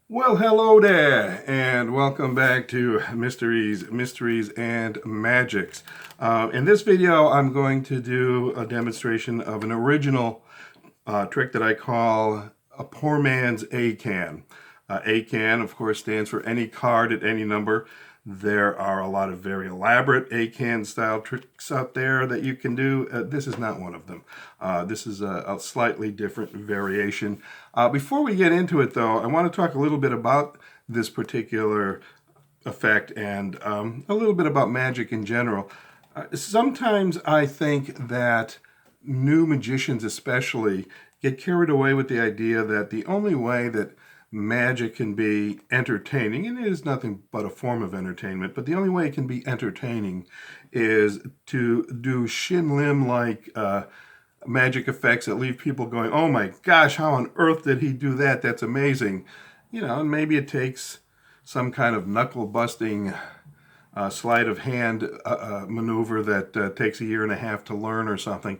Well, hello there, and welcome back to Mysteries, and Magics. In this video, I'm going to do a demonstration of an original trick that I call a poor man's ACAAN. ACAAN, of course, stands for any card at any number. There are a lot of very elaborate ACAAN style tricks out there that you can do. This is not one of them. This is a slightly different variation. Before we get into it, though, I want to talk a little bit about this particular effect and a little bit about magic in general. Sometimes I think that new magicians especially get carried away with the idea that the only way that magic can be entertaining, and it is nothing but a form of entertainment, but the only way it can be entertaining is to do shin limb like magic effects that leave people going, oh my gosh, how on earth did he do that? That's amazing. And maybe it takes some kind of knuckle busting sleight of hand maneuver that takes a year and a half to learn or something.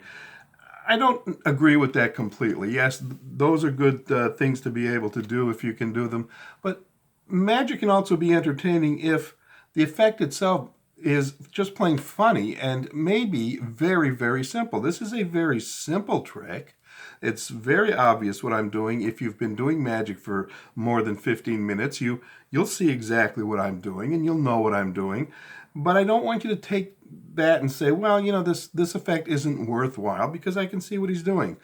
I don't agree with that completely. Yes, those are good things to be able to do if you can do them, but magic can also be entertaining if the effect itself is just plain funny and maybe very, very simple. This is a very simple trick. It's very obvious what I'm doing. If you've been doing magic for more than 15 minutes, you'll see exactly what I'm doing and you'll know what I'm doing. But I don't want you to take that and say, well, this effect isn't worthwhile because I can see what he's doing.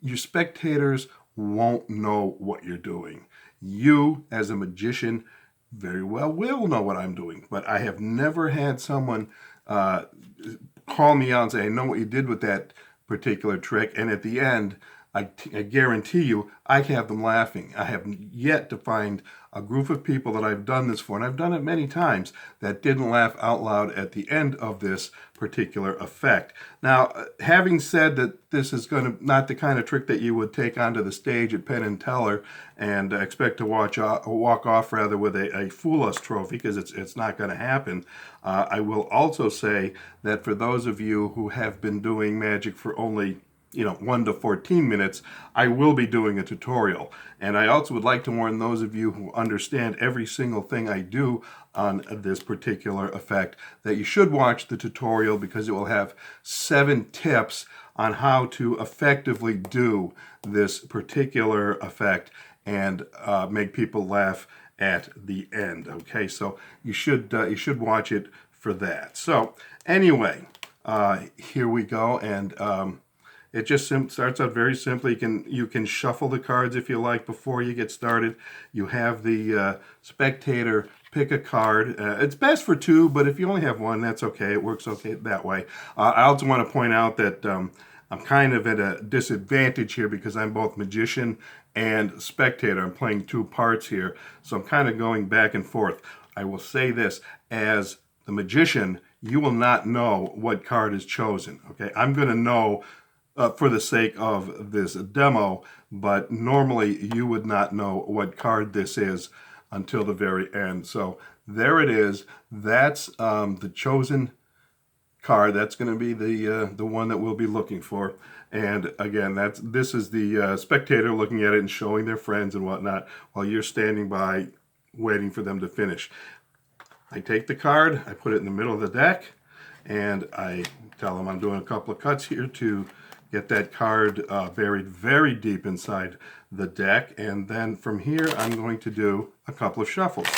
Your spectators won't know what you're doing. You, as a magician, very well will know what I'm doing, but I have never had someone call me out and say, I know what you did with that particular trick, and at the end, I guarantee you, I have them laughing. I have yet to find a group of people that I've done this for, and I've done it many times, that didn't laugh out loud at the end of this particular effect. Now, having said that this is not the kind of trick that you would take onto the stage at Penn and Teller and expect to walk off rather with a Fool Us trophy, because it's not going to happen. I will also say that for those of you who have been doing magic for only 1 to 14 minutes, I will be doing a tutorial. And I also would like to warn those of you who understand every single thing I do on this particular effect that you should watch the tutorial, because it will have 7 tips on how to effectively do this particular effect and make people laugh at the end. Okay, so you should watch it for that. So anyway, here we go, and it just starts out very simply. You can shuffle the cards if you like before you get started. You have the spectator pick a card. It's best for 2, but if you only have 1, that's okay. It works okay that way. I also want to point out that I'm kind of at a disadvantage here because I'm both magician and spectator. I'm playing 2 parts here, so I'm kind of going back and forth. I will say this, as the magician, you will not know what card is chosen. Okay, I'm going to know for the sake of this demo, but normally you would not know what card this is until the very end. So there it is. That's the chosen card. That's going to be the one that we'll be looking for. And again, this is the spectator looking at it and showing their friends and whatnot while you're standing by waiting for them to finish. I take the card, I put it in the middle of the deck, and I tell them I'm doing a couple of cuts here to get that card buried very deep inside the deck, and then from here I'm going to do a couple of shuffles.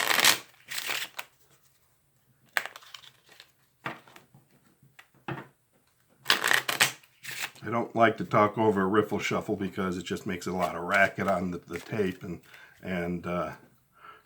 I don't like to talk over a riffle shuffle because it just makes a lot of racket on the tape, and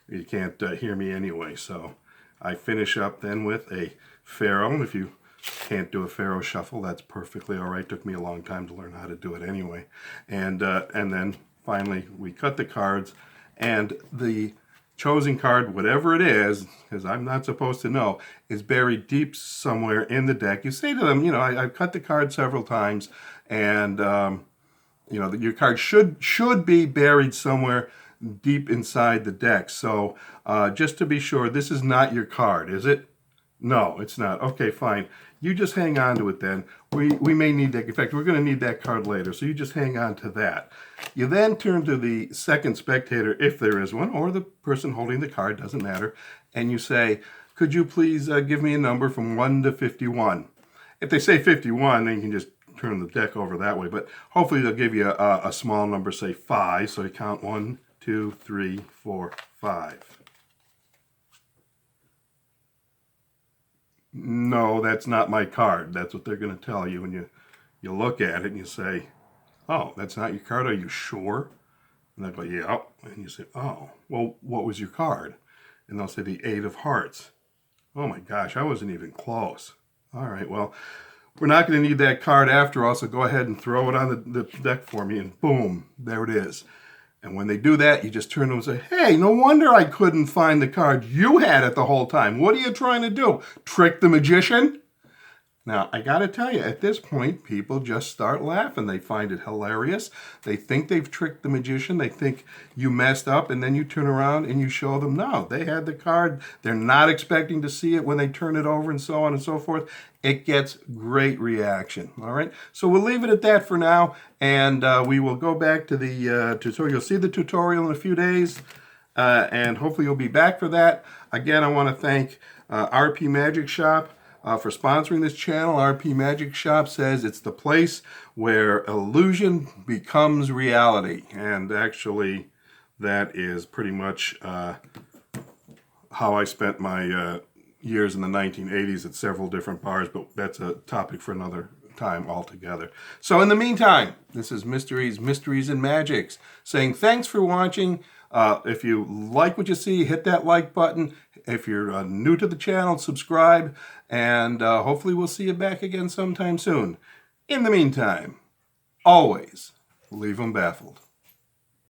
you can't hear me anyway. So I finish up then with a pharaoh. If you can't do a pharaoh shuffle, that's perfectly all right. Took me a long time to learn how to do it anyway. And then finally we cut the cards, and the chosen card, whatever it is, because I'm not supposed to know, is buried deep somewhere in the deck. You say to them, I've cut the card several times, and your card should be buried somewhere deep inside the deck. So just to be sure, this is not your card, is it? No, it's not. Okay, fine. You just hang on to it then. We may need that. In fact, we're going to need that card later, so you just hang on to that. You then turn to the second spectator, if there is one, or the person holding the card, doesn't matter, and you say, could you please give me a number from 1 to 51? If they say 51, then you can just turn the deck over that way, but hopefully they'll give you a small number, say 5, so you count 1, 2, 3, 4, 5. No, that's not my card. That's what they're going to tell you when you look at it and you say, oh, that's not your card. Are you sure? And they'll go, yeah. And you say, oh, well, what was your card? And they'll say the 8 of hearts. Oh my gosh, I wasn't even close. All right, well, we're not going to need that card after all, so go ahead and throw it on the deck for me, and boom, there it is. And when they do that, you just turn to them and say, hey, no wonder I couldn't find the card. You had it the whole time. What are you trying to do? Trick the magician? Now, I got to tell you, at this point, people just start laughing. They find it hilarious. They think they've tricked the magician. They think you messed up, and then you turn around and you show them, no, they had the card. They're not expecting to see it when they turn it over and so on and so forth. It gets great reaction, all right? So we'll leave it at that for now, and we will go back to the tutorial. You'll see the tutorial in a few days, and hopefully you'll be back for that. Again, I want to thank RP Magic Shop for sponsoring this channel. RP Magic Shop says it's the place where illusion becomes reality. And actually, that is pretty much how I spent my years in the 1980s at several different bars, but that's a topic for another time altogether. So in the meantime, this is Mysteries, and Magics saying thanks for watching. If you like what you see, hit that like button. If you're new to the channel, subscribe, and hopefully we'll see you back again sometime soon. In the meantime, always leave them baffled.